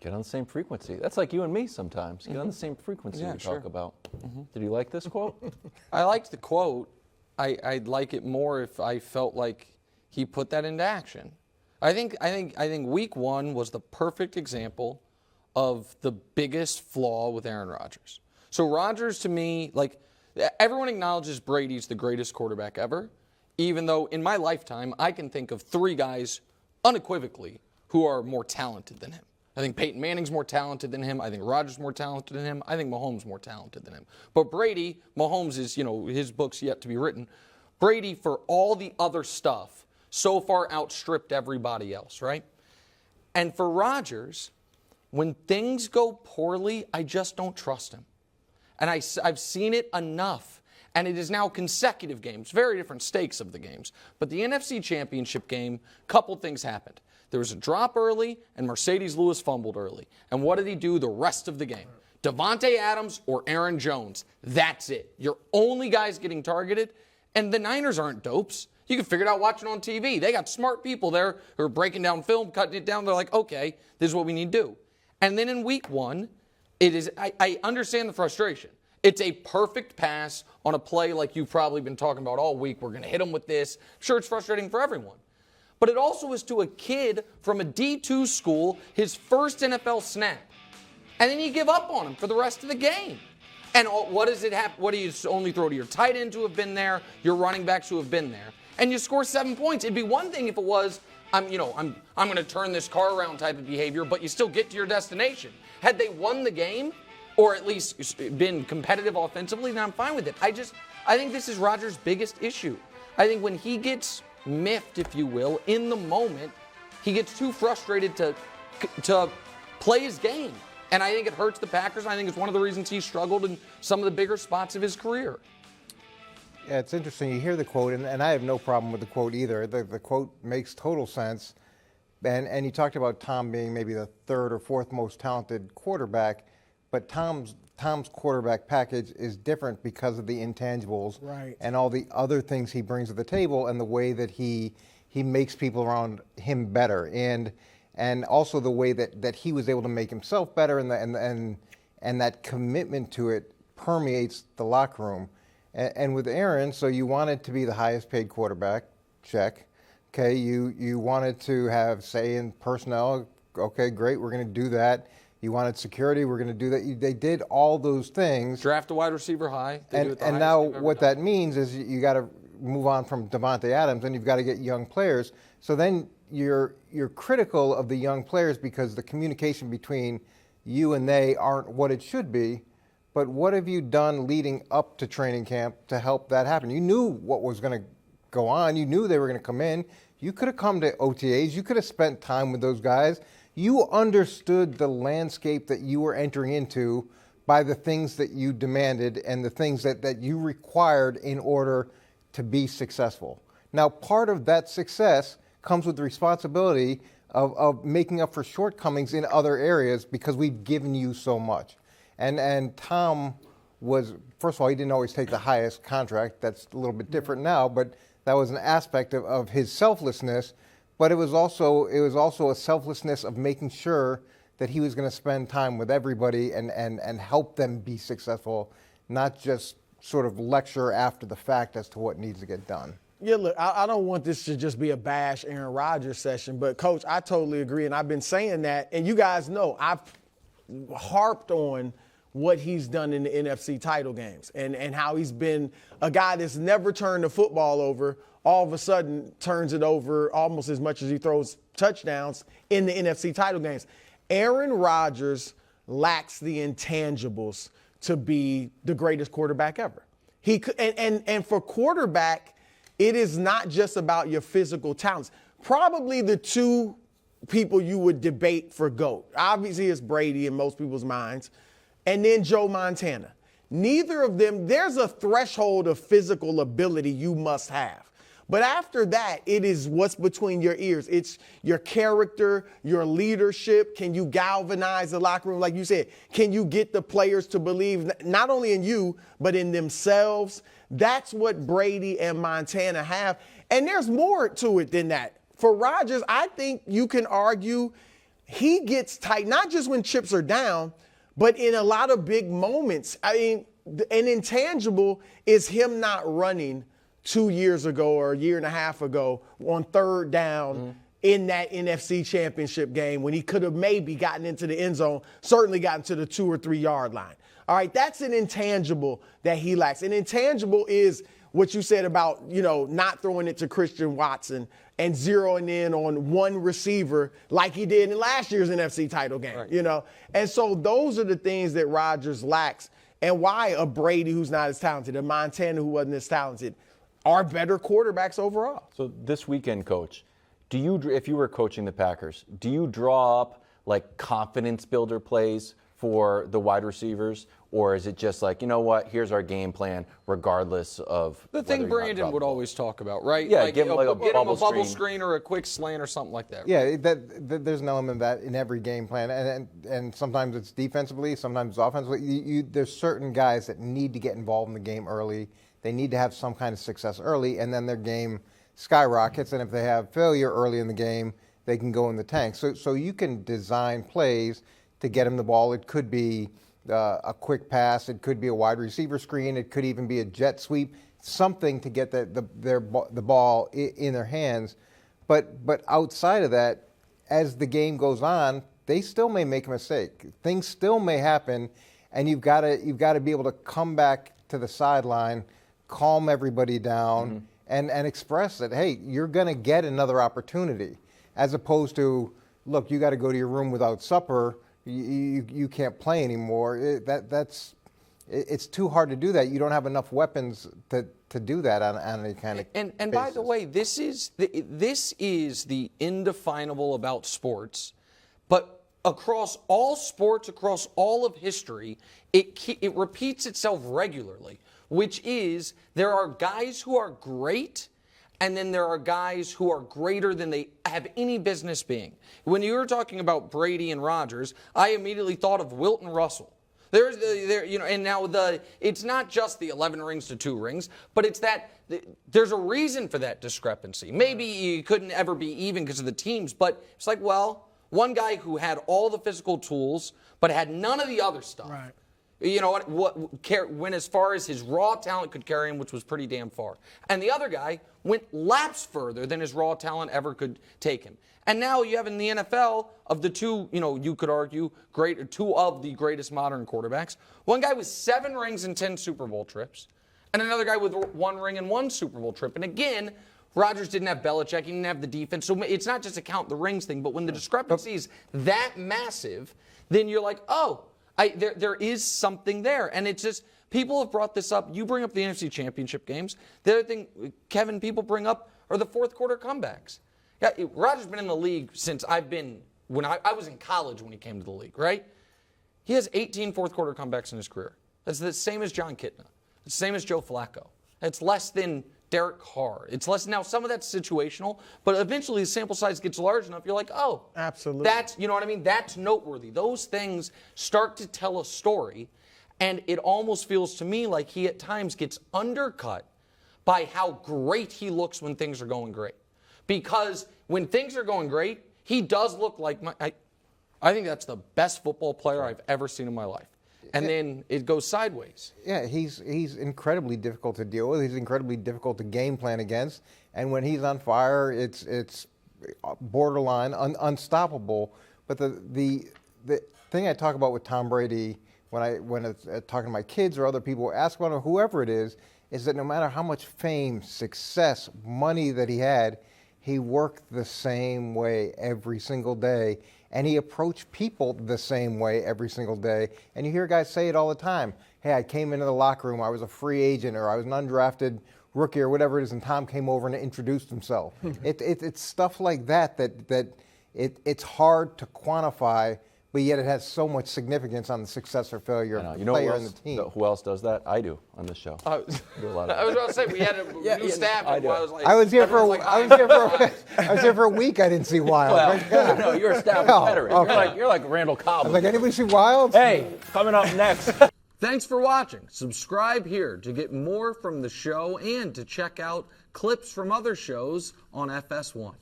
Get on the same frequency. That's like you and me sometimes. Get on the same frequency we talk about. Did you like this quote? I liked the quote. I'd like it more if I felt like he put that into action. I think week 1 was the perfect example of the biggest flaw with Aaron Rodgers. So Rodgers, to me, like, everyone acknowledges Brady's the greatest quarterback ever, even though in my lifetime I can think of 3 guys unequivocally who are more talented than him. I think Peyton Manning's more talented than him. I think Rodgers more talented than him. I think Mahomes more talented than him. But Brady, Mahomes is, his book's yet to be written. Brady, for all the other stuff, so far outstripped everybody else, right? And for Rodgers, when things go poorly, I just don't trust him. And I've seen it enough. And it is now consecutive games, very different stakes of the games. But the NFC Championship game, couple things happened. There was a drop early, and Mercedes Lewis fumbled early. And what did he do the rest of the game? Devontae Adams or Aaron Jones. That's it. Your only guys getting targeted. And the Niners aren't dopes. You can figure it out watching on TV. They got smart people there who are breaking down film, cutting it down. They're like, okay, this is what we need to do. And then in week 1, it is. I understand the frustration. It's a perfect pass on a play like you've probably been talking about all week. We're going to hit them with this. Sure, it's frustrating for everyone. But it also is to a kid from a D2 school, his first NFL snap. And then you give up on him for the rest of the game. And what does it happen? What do you only throw to your tight ends who have been there, your running backs who have been there, and you score 7 points? It'd be one thing if it was, I'm going to turn this car around type of behavior, but you still get to your destination. Had they won the game, or at least been competitive offensively, then I'm fine with it. I think this is Rodgers' biggest issue. I think when he gets miffed, if you will, in the moment, he gets too frustrated to play his game. And I think it hurts the Packers, and I think it's one of the reasons he struggled in some of the bigger spots of his career. Yeah, it's interesting. You hear the quote, and I have no problem with the quote either. The quote makes total sense. And you talked about Tom being maybe the 3rd or 4th most talented quarterback, but Tom's quarterback package is different because of the intangibles, right, and all the other things he brings to the table, and the way that he makes people around him better, and also the way that he was able to make himself better, and that commitment to it permeates the locker room. And with Aaron, so you wanted to be the highest paid quarterback, check. Okay, you wanted to have say in personnel. Okay, great, we're going to do that. You wanted security, we're going to do that. They did all those things. Draft a wide receiver high. And now what that means is you got to move on from Devontae Adams, and you've got to get young players. So then you're critical of the young players because the communication between you and they aren't what it should be. But what have you done leading up to training camp to help that happen? You knew what was going to go on. You knew they were going to come in. You could have come to OTAs. You could have spent time with those guys. You understood the landscape that you were entering into by the things that you demanded and the things that you required in order to be successful. Now, part of that success comes with the responsibility of making up for shortcomings in other areas because we've given you so much. And Tom was, first of all, he didn't always take the highest contract. That's a little bit different now, but that was an aspect of his selflessness. But it was also a selflessness of making sure that he was going to spend time with everybody and help them be successful, not just sort of lecture after the fact as to what needs to get done. Yeah, look, I don't want this to just be a bash Aaron Rodgers session, but, Coach, I totally agree, and I've been saying that. And you guys know I've harped on what he's done in the NFC title games and how he's been a guy that's never turned the football over, all of a sudden turns it over almost as much as he throws touchdowns in the NFC title games. Aaron Rodgers lacks the intangibles to be the greatest quarterback ever. He could, and for quarterback, it is not just about your physical talents. Probably the two people you would debate for GOAT. Obviously, it's Brady in most people's minds, and then Joe Montana. Neither of them, there's a threshold of physical ability you must have. But after that, it is what's between your ears. It's your character, your leadership. Can you galvanize the locker room? Like you said, can you get the players to believe not only in you, but in themselves? That's what Brady and Montana have. And there's more to it than that. For Rodgers, I think you can argue he gets tight, not just when chips are down, but in a lot of big moments. I mean, an intangible is him not running 2 years ago or a year and a half ago on third down in that NFC championship game when he could have maybe gotten into the end zone, certainly gotten to the 2 or 3 yard line. All right, that's an intangible that he lacks. An intangible is what you said about, not throwing it to Christian Watson and zeroing in on one receiver like he did in last year's NFC title game, right. And so those are the things that Rodgers lacks, and why a Brady who's not as talented, a Montana who wasn't as talented, are better quarterbacks overall. So this weekend, Coach, if you were coaching the Packers, do you draw up like confidence builder plays for the wide receivers, or is it just like, you know what, here's our game plan regardless of the thing Brandon would always talk about, right? Yeah, give him like a bubble screen or a quick slant or something like that. Yeah, there's an element of that in every game plan, and sometimes it's defensively, sometimes it's offensively. There's certain guys that need to get involved in the game early. They need to have some kind of success early, and then their game skyrockets. And if they have failure early in the game, they can go in the tank. So you can design plays to get them the ball. It could be a quick pass. It could be a wide receiver screen. It could even be a jet sweep, something to get the ball in their hands. But outside of that, as the game goes on, they still may make a mistake. Things still may happen, and you've got to be able to come back to the sideline, calm everybody down, and express that, hey, you're going to get another opportunity, as opposed to, look, you got to go to your room without supper. You can't play anymore. It's too hard to do that. You don't have enough weapons to do that on any kind of and basis. By the way, this is the indefinable about sports, but across all sports, across all of history, it repeats itself regularly, which is there are guys who are great, and then there are guys who are greater than they have any business being. When you were talking about Brady and Rodgers, I immediately thought of Wilt and Russell. And now it's not just the 11 rings to 2 rings, but it's that there's a reason for that discrepancy. Maybe you couldn't ever be even because of the teams, but it's like, well, one guy who had all the physical tools but had none of the other stuff. Right. You know what went as far as his raw talent could carry him, which was pretty damn far. And the other guy went laps further than his raw talent ever could take him. And now you have in the NFL, of the two, you could argue, two of the greatest modern quarterbacks, one guy with 7 rings and 10 Super Bowl trips, and another guy with 1 ring and 1 Super Bowl trip. And again, Rodgers didn't have Belichick, he didn't have the defense. So it's not just a count the rings thing, but when the discrepancy is that massive, then you're like, oh, there is something there. And it's just, people have brought this up. You bring up the NFC Championship games. The other thing, Kevin, people bring up are the fourth quarter comebacks. Yeah, Rodgers has been in the league since I was in college when he came to the league, right? He has 18 fourth quarter comebacks in his career. That's the same as John Kitna. It's the same as Joe Flacco. It's less than Derek Carr. It's less. Now, some of that's situational, but eventually the sample size gets large enough, you're like, oh. Absolutely. That's, you know what I mean? That's noteworthy. Those things start to tell a story, and it almost feels to me like he at times gets undercut by how great he looks when things are going great. Because when things are going great, he does look like I think that's the best football player I've ever seen in my life. And then it goes sideways. Yeah, he's incredibly difficult to deal with. He's incredibly difficult to game plan against. And when he's on fire, it's borderline unstoppable. But the thing I talk about with Tom Brady when it's talking to my kids or other people, ask about him, whoever it is that no matter how much fame, success, money that he had, he worked the same way every single day, and he approached people the same way every single day. And you hear guys say it all the time. Hey, I came into the locker room, I was a free agent, or I was an undrafted rookie, or whatever it is, and Tom came over and introduced himself. It's stuff like that it's hard to quantify, but yet it has so much significance on the success or failure of the player and the team. Who else does that? I do on this show. I was about to say, we had a new staff. And I was here for a week. I didn't see Wild. No, you're a established veteran. Okay. You're like Randall Cobb. I was like, anybody see Wild? Hey, coming up next. Thanks for watching. Subscribe here to get more from the show and to check out clips from other shows on FS1.